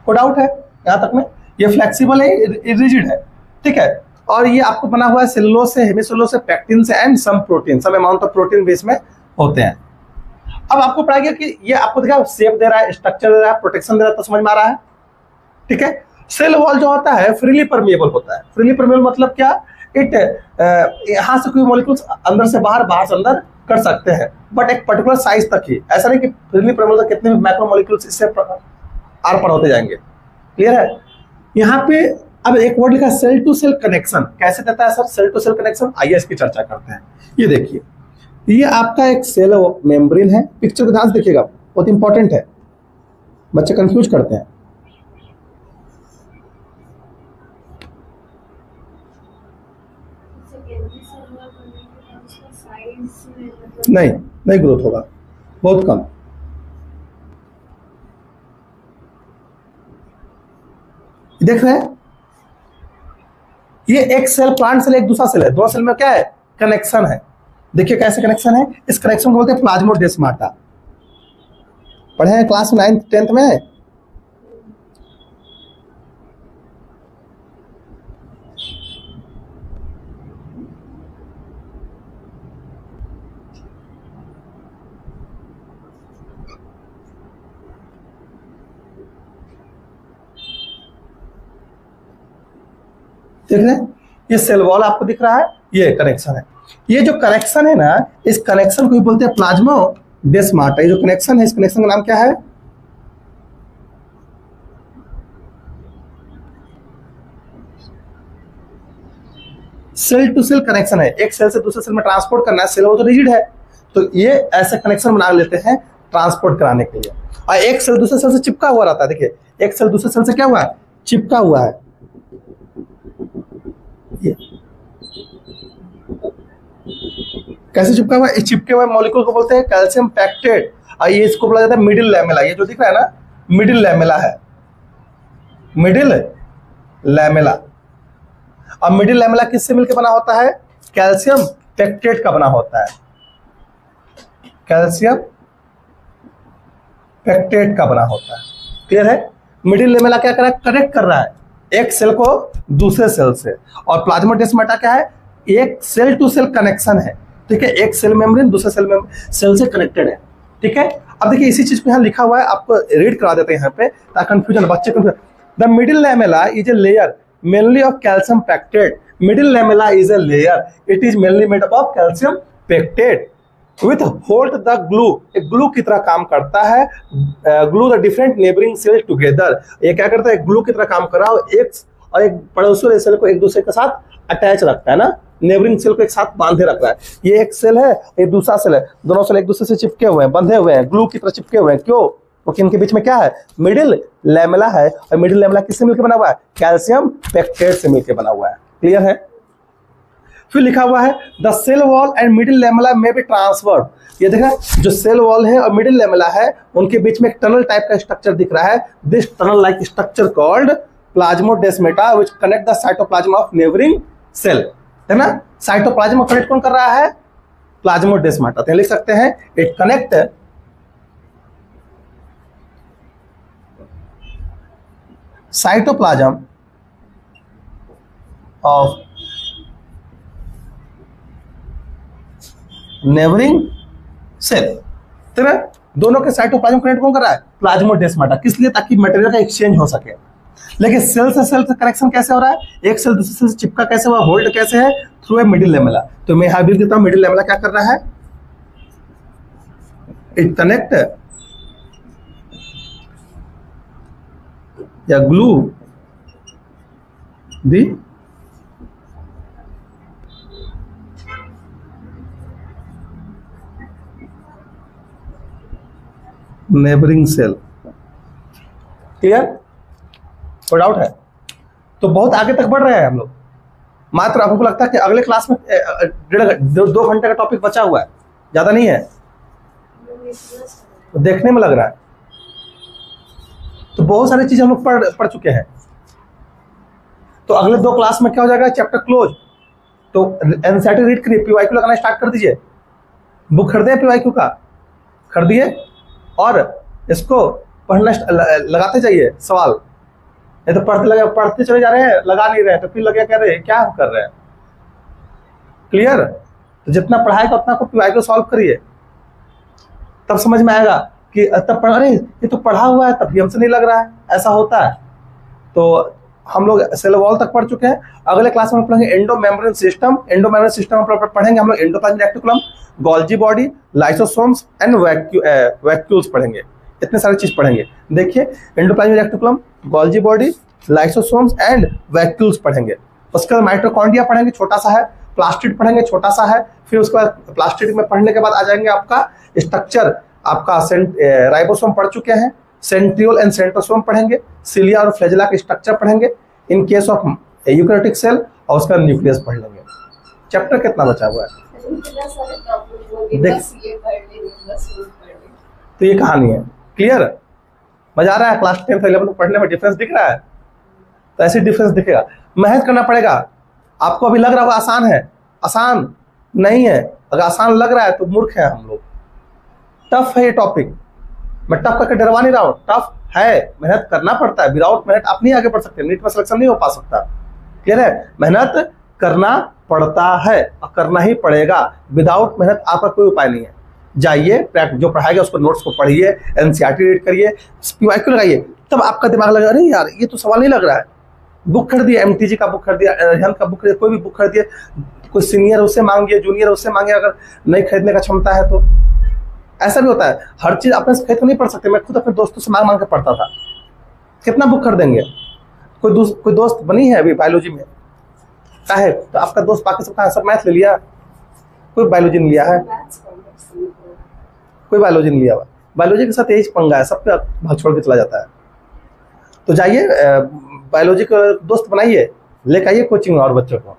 कोई डाउट है यहां तक में? ये फ्लेक्सिबल है, रिजिड है। ठीक है, और ये आपको बना हुआ है सेलुलोज से, हेमिसेलुलोज से, पैक्टिन से, and some protein, some amount of protein भी इसमें होते हैं। अब आपको पता गया कि ये आपको देखा शेप दे रहा है, स्ट्रक्चर दे रहा है, प्रोटेक्शन दे रहा है, तो समझ में आ रहा है। ठीक है, सेल वॉल जो होता है फ्रीली परमिएबल होता है। फ्रीली परमिएबल मतलब क्या, इट यहां से कोई मॉलिक्यूल्स अंदर से बाहर, बाहर से अंदर कर सकते हैं, बट एक पर्टिकुलर साइज तक ही। ऐसा नहीं कि फ्रीली परमिएबल कितने भी मैक्रो मॉलिक्यूल्स इससे आर पर होते जाएंगे। क्लियर है। यहाँ पे अब एक वर्ड लिखा सेल टू सेल कनेक्शन, कैसे देता है sir cell to cell connection, आइए इसकी चर्चा करते हैं। ये देखिए, ये आपका एक सेल मेम्ब्रेन है। पिक्चर को ध्यान से देखिएगा, बहुत इंपॉर्टेंट है, बच्चे कंफ्यूज करते हैं। नहीं, नहीं ग्रोथ होगा, बहुत कम। देख रहे हैं, ये एक सेल प्लांट सेल, एक दूसरा सेल है, दोनों सेल में क्या है, कनेक्शन है। देखिए कैसे कनेक्शन है, इस कनेक्शन को बोलते हैं प्लाज्मोडेस्माटा। पढ़े हैं क्लास 9th 10th में। देख रहे हैं, ये सेल वॉल आपको दिख रहा है, ये कनेक्शन है। ये जो कनेक्शन है ना, इस कनेक्शन को ही बोलते हैं प्लाज्मोडेस्माटा। ये जो कनेक्शन है, इस कनेक्शन का नाम क्या है, सेल टू सेल कनेक्शन है। एक सेल से दूसरे सेल में ट्रांसपोर्ट करना है, सेल वो तो रिजिड है, तो ये ऐसे कनेक्शन बना लेते हैं ट्रांसपोर्ट कराने के लिए। और एक सेल दूसरे सेल से चिपका हुआ रहता है। देखिए, एक सेल दूसरे सेल से क्या हुआ है, चिपका हुआ है। कैसे चिपका हुआ है, इस चिपके हुए मॉलिक्यूल को बोलते हैं कैल्शियम पैक्टेट। और ये इसको बोला जाता है मिडिल लैमेला। ये जो दिख रहा है ना, मिडिल लैमेला है, मिडिल लैमेला। अब मिडिल लैमेला किससे मिलकर बना होता है, कैल्शियम पैक्टेट का बना होता है, कैल्शियम पैक्टेट का बना होता है। क्लियर है। मिडिल लैमेला क्या कर रहा है, कनेक्ट कर रहा है एक सेल को दूसरे सेल से। और प्लाज्मोडेस्माटा क्या है, एक सेल टू सेल कनेक्शन है। ठीक है, एक सेल मेम्ब्रेन दूसरे सेल से कनेक्टेड है। ठीक है, अब देखिए इसी चीज को यहाँ लिखा हुआ है, आपको रीड करा देते हैं यहाँ पे ताकि कंफ्यूजन बच्चे को। The middle lamella is a layer mainly of calcium pectate. Middle lamella is a layer, it is mainly made up of calcium pectate with hold the glue. एक ग्लू की तरह काम करता है, glue the different neighbouring cell together. ये क्या करता है, ग्लू की तरह काम कर रहा है, एक पड़ोसी वाले सेल को एक दूसरे के साथ अटैच रखता है ना, नेबरिंग सेल को एक साथ बांधे रख रहा है। ये एक सेल है, एक दूसरा सेल है, दोनों सेल एक दूसरे से चिपके हुए हैं, बंधे हुए हैं, ग्लू की तरह चिपके हुए हैं। क्यों, क्योंकि इनके बीच में क्या है, मिडिल लैमेला है। और मिडिल लैमेला किससे मिलकर बना हुआ है, कैल्शियम पैक्टेट से मिलकर बना हुआ है। क्लियर है। फिर लिखा हुआ है the cell wall and middle lamella में बी ट्रांसफर्ड। ये देखा, जो सेल वॉल है और मिडिल लैमेला है, उनके बीच में एक टनल टाइप का स्ट्रक्चर दिख रहा है। This tunnel like structure called plasmodesmata which connect the cytoplasm of neighbouring cell. है ना, साइटोप्लाज्म को कनेक्ट कौन कर रहा है, प्लाज्मोडेस्माटा। तो लिख सकते हैं it connect cytoplasm of neighbouring cell. ठीक है, दोनों के साइटोप्लाज्म कनेक्ट कौन कर रहा है, प्लाज्मोडेस्माटा। किस लिए, ताकि मटेरियल का एक्सचेंज हो सके। लेकिन सेल से कनेक्शन कैसे हो रहा है, एक सेल दूसरे सेल से चिपका कैसे हुआ, होल्ड कैसे है, थ्रू ए मिडिल लैमेला। तो मैं यहां भी देता हूं, मिडिल लैमेला क्या कर रहा है, इट कनेक्ट या ग्लू दी नेबरिंग सेल। क्लियर, कोई डाउट है। तो बहुत आगे तक बढ़ रहे हैं हम लोग। मात्र आपको लगता है कि अगले क्लास में 2 घंटे का टॉपिक बचा हुआ है, ज्यादा नहीं है, तो देखने में लग रहा है। तो बहुत सारी चीजें हम लोग पढ़ चुके हैं। तो अगले 2 क्लास में क्या हो जाएगा, चैप्टर क्लोज। तो एनसीईआरटी रीड करिए, पीवाईक्यू लगाना स्टार्ट कर दीजिए। बुक खरीदे पीवाईक्यू का, खरीदिए और इसको पढ़ना लगाते जाइए सवाल। नहीं तो पढ़ते चले जा रहे हैं, लगा नहीं रहे, तो फिर लगे कह रहे क्या कर रहे हैं। क्लियर। तो जितना पढ़ाएगा उतना को पीवाईक्यू सॉल्व करिए। तब समझ में आएगा कि तब पढ़, अरे ये तो पढ़ा हुआ है तब भी हमसे नहीं लग रहा है, ऐसा होता है। तो हम लोग सेल वॉल तक पढ़ चुके हैं। अगले क्लास में हम पढ़ेंगे endo membrane system. Endo membrane system में पढ़ेंगे हम लोग endoplasmic reticulum, Golgi body, lysosomes and vacuoles पढ़ेंगे। इतने सारी चीज पढ़ेंगे। देखिए endoplasmic reticulum, Golgi body, lysosomes and vacuoles पढ़ेंगे। उसके बाद माइटोकॉन्ड्रिया पढ़ेंगे, छोटा सा है। प्लास्टिड पढ़ेंगे, छोटा सा है। फिर उसके बाद प्लास्टिड में पढ़ने के बाद आ जाएंगे आपका स्ट्रक्चर, आपका राइबोसोम पढ़ चुके हैं, सेंट्रियोल एंड सेंट्रोसोम पढ़ेंगे, सिलिया और फ्लैजेला के स्ट्रक्चर पढ़ेंगे in case of eukaryotic cell, और उसका न्यूक्लियस पढ़ लेंगे। चैप्टर कितना बचा हुआ है? देख तो ये कहानी है। क्लियर? मजा आ रहा है? क्लास 10th 11th पढ़ने में डिफरेंस दिख रहा है? तो ऐसे डिफरेंस दिखेगा। मेहनत करना पड़ेगा। आपको अभी लग रहा होगा आसान है, आसान नहीं है। अगर आसान लग रहा है तो मूर्ख है हम लोग। टफ है ये टॉपिक, मैं टफ करके डरवा नहीं रहा हूँ, टफ है, मेहनत करना पड़ता है। विदाउट मेहनत आप नहीं आगे बढ़ सकते, नीट में सिलेक्शन नहीं हो पा सकता। क्लियर है? मेहनत करना पड़ता है और करना ही पड़ेगा। विदाउट मेहनत आपका कोई उपाय नहीं है। जाइए, जो पढ़ाएगा उसको नोट्स को पढ़िए, एनसीईआरटी रीड करिए, पीवाईक्यू लगाइए, तब आपका दिमाग लगेगा अरे यार ये तो सवाल नहीं लग रहा है। बुक खरीद दिया, एमटीजी का बुक खरीद दिया, रेहान का बुक खरीद, कोई भी बुक खरीद दिया, कोई सीनियर उससे मांगिए, जूनियर उससे मांगे, अगर नहीं खरीदने का क्षमता है तो। ऐसा भी होता है, हर चीज अपने से खरीद तो नहीं पढ़ सकते। मैं खुद अपने दोस्तों से मांग मांग के पढ़ता था। कितना बुक खरीदेंगे? कोई दोस्त बनी है अभी बायोलॉजी में का है तो आपका दोस्त, बाकी सब कहा, सब मैथ ले लिया, कोई बायोलॉजी नहीं लिया है, कोई बायोलॉजी नहीं लिया हुआ। बायोलॉजी के साथ यही पंगा है, सब पे भाग छोड़ के चला जाता है। तो जाइए बायोलॉजी का दोस्त बनाइए, लेकर आइए कोचिंग और बच्चों को।